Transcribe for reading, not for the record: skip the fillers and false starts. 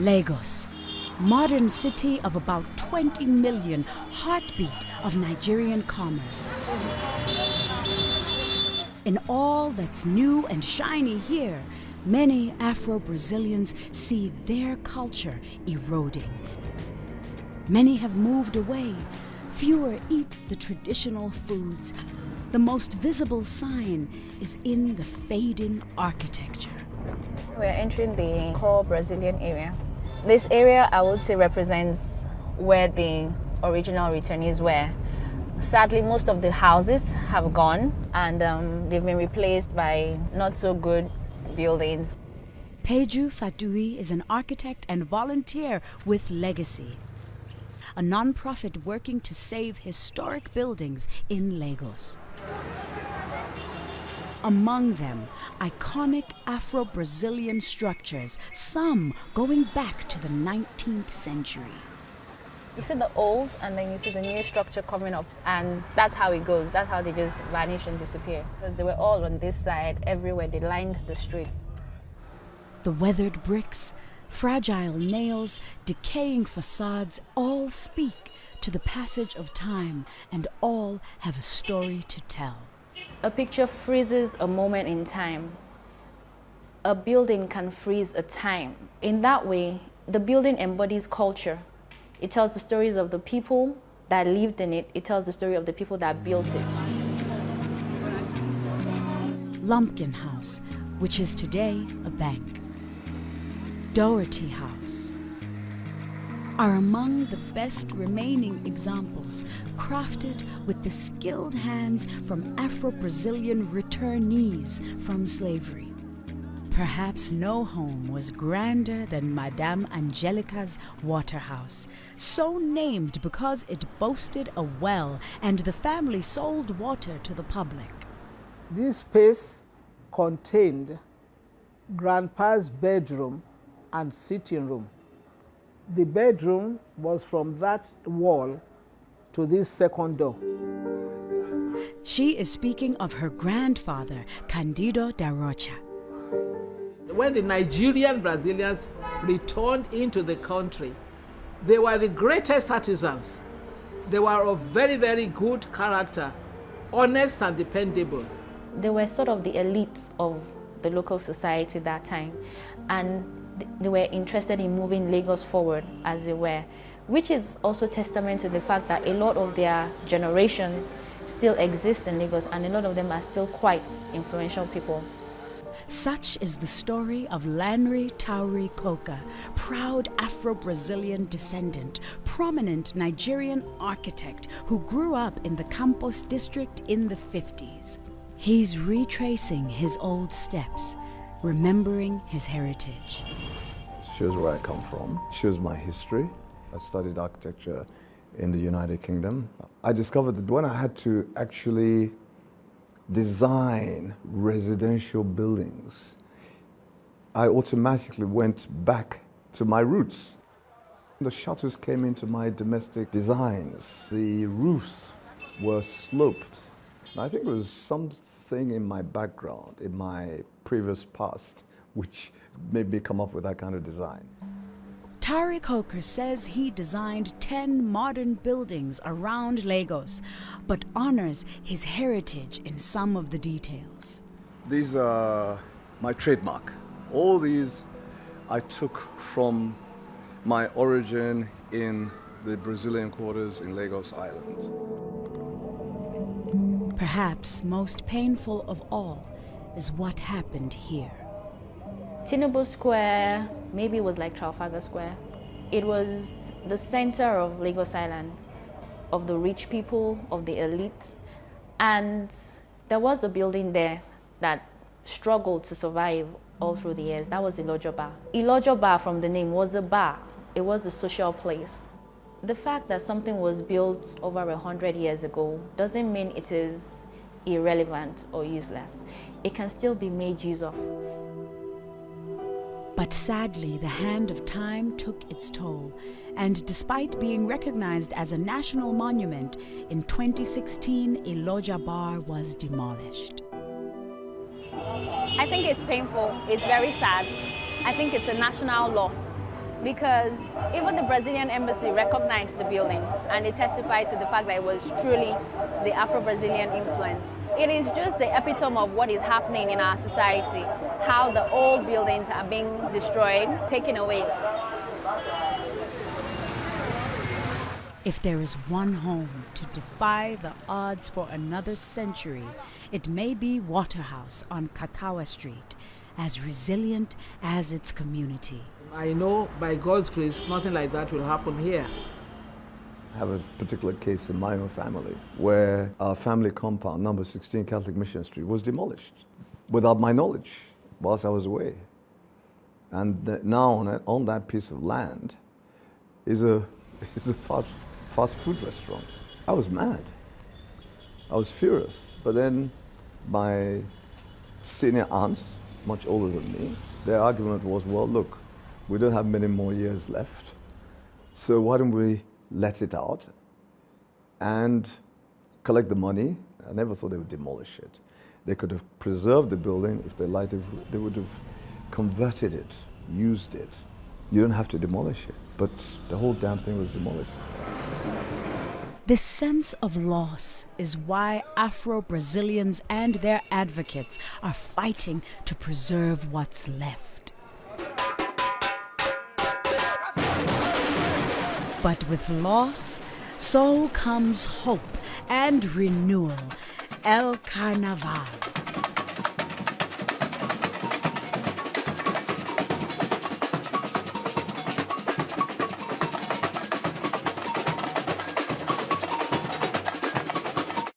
Lagos, modern city of about 20 million, heartbeat of Nigerian commerce. In all that's new and shiny here, many Afro-Brazilians see their culture eroding. Many have moved away. Fewer eat the traditional foods. The most visible sign is in the fading architecture. We're entering the core Brazilian area. This area, I would say, represents where the original returnees were. Sadly, most of the houses have gone and they've been replaced by not so good buildings. Peju Fatui is an architect and volunteer with Legacy, a non-profit working to save historic buildings in Lagos. Among them, iconic Afro-Brazilian structures, some going back to the 19th century. You see the old and then you see the new structure coming up, and that's how it goes. That's how they just vanish and disappear. Because they were all on this side, everywhere. They lined the streets. The weathered bricks, fragile nails, decaying facades all speak to the passage of time, and all have a story to tell. A picture freezes a moment in time. A building can freeze a time. In that way, the building embodies culture. It tells the stories of the people that lived in it. It tells the story of the people that built it. Lumpkin House, which is today a bank. Doherty House are among the best remaining examples, crafted with the skilled hands from Afro-Brazilian returnees from slavery. Perhaps no home was grander than Madame Angelica's Waterhouse, so named because it boasted a well and the family sold water to the public. This space contained Grandpa's bedroom and sitting room. The bedroom was from that wall to this second door. She is speaking of her grandfather, Candido da Rocha. When the Nigerian Brazilians returned into the country, they were the greatest artisans. They were of very, very good character, honest and dependable. They were sort of the elites of the local society that time, and they were interested in moving Lagos forward as they were, which is also testament to the fact that a lot of their generations still exist in Lagos, and a lot of them are still quite influential people. Such is the story of Lanry Tauri Coca, proud Afro-Brazilian descendant, prominent Nigerian architect who grew up in the Campos district in the 50s. He's retracing his old steps, remembering his heritage. Shows where I come from, shows my history. I studied architecture in the United Kingdom. I discovered that when I had to actually design residential buildings, I automatically went back to my roots. The shutters came into my domestic designs. The roofs were sloped. And I think it was something in my background, in my previous past, which made me come up with that kind of design. Tauri Coker says he designed 10 modern buildings around Lagos, but honors his heritage in some of the details. These are my trademark. All these I took from my origin in the Brazilian quarters in Lagos Island. Perhaps most painful of all is what happened here. Tinubu Square maybe was like Trafalgar Square. It was the center of Lagos Island, of the rich people, of the elite. And there was a building there that struggled to survive all through the years. That was Ilojo Bar. Ilojo Bar, from the name, was a bar. It was a social place. The fact that something was built over 100 years ago doesn't mean it is irrelevant or useless. It can still be made use of. But sadly, the hand of time took its toll, and despite being recognized as a national monument, in 2016, Iloja Bar was demolished. I think it's painful. It's very sad. I think it's a national loss. because even the Brazilian embassy recognized the building and they testified to the fact that it was truly the Afro-Brazilian influence. It is just the epitome of what is happening in our society, how the old buildings are being destroyed, taken away. If there is one home to defy the odds for another century, it may be Waterhouse on Kakawa Street, as resilient as its community. I know by God's grace, nothing like that will happen here. I have a particular case in my own family where our family compound, number 16 Catholic Mission Street, was demolished without my knowledge whilst I was away. And now on that piece of land is a fast food restaurant. I was mad. I was furious. But then my senior aunts, much older than me, their argument was, well, look, we don't have many more years left, so why don't we let it out and collect the money? I never thought they would demolish it. They could have preserved the building. If they liked it, they would have converted it, used it. You don't have to demolish it, but the whole damn thing was demolished. This sense of loss is why Afro-Brazilians and their advocates are fighting to preserve what's left. But with loss, so comes hope and renewal. El Carnaval.